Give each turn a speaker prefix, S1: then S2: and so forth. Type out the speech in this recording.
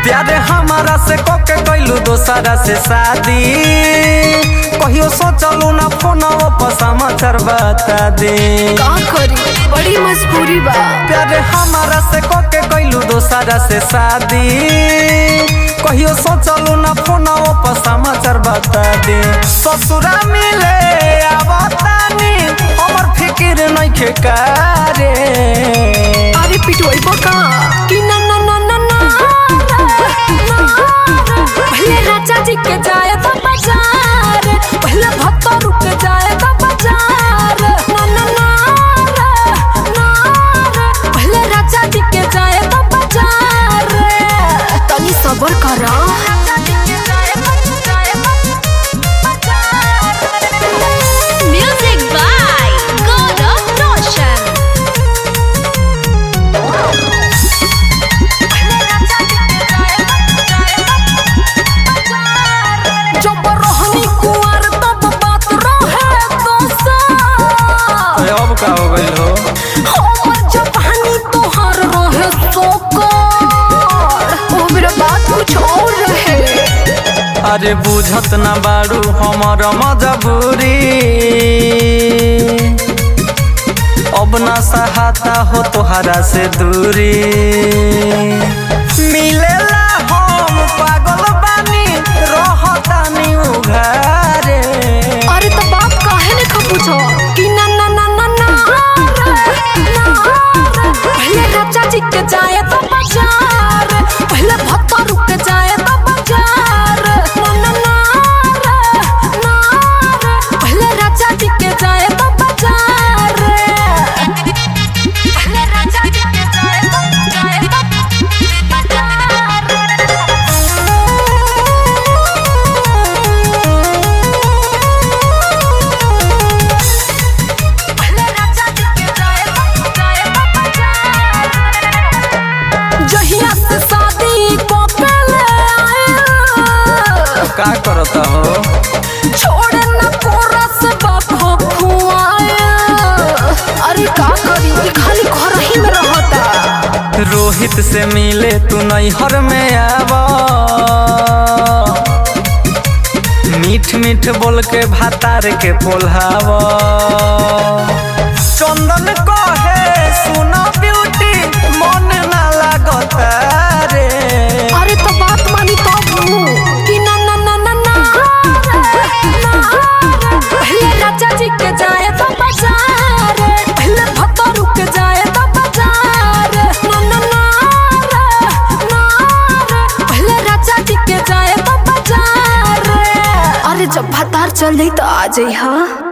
S1: प्यारे हमारा से कोके कैलू दोसरा से शादी कहियो सोचलू ना फोनवा पर समाचार बता दे
S2: का करी बड़ी मजबूरी बा।
S1: प्यारे हमारा से कोके कैलू दोसरा से शादी कहियो सोचलू ना फोनवा पर समाचार बता दे ससुरा मिले आवतानी हमर फिकिर नइखे करे
S2: अरे पिटवई बका कि ना ना ना ना ना पहले राजा जी के जाए तो बाजार पहले भत्ता रुक जाए तो बाजार ना ना ना पहले राजा जी के जाए तो बाजार तनी सब्र करा
S3: Music by Gaurav Roshan।
S2: जब रोहनी कुंवर तब बात रहे दोसर
S1: अब का हो गइल हो
S2: हमर जवानी तोहर रहे सोकर ओ मेरा बात कुछ और रहे।
S1: अरे बुझत ना बारू हमर मजबूरी अब ना सहाता हो तोहरा से दूरी मिलेला हम पागल बानी रहतानी उघारे
S2: अरे तो बात काहे ने पूछो कि ना ना ना ना ना पहले राजा जी के जाए तो बाजार पहले भत्ता रुक जाए तो बाजार ना ना ना पहले राजा जी के जाए तो बाजार पहले राजा जी के जाए तो जहिया से शादी को पहले आए
S1: का करता हो
S2: छोड़े न कोरा से बाप हो खुआए अरे का करी खाली घर ही में रहता
S1: रोहित से मिले तू नैहर में आवा मीठ मीठ बोल के भातार के पोल्हावा चंदन कहे सुनो ब्यूटी मन ना लागता रे
S2: अरे तो बात मानी तब कि ना ना ना ना ना पहले राजा जी के जाए तो बाजार पहले भत्ता रुक जाए तो बाजार ना ना ना पहले राजा जी के जाए तो बाजार अरे जब भत्तार चल जाई तो आ जाई हाँ।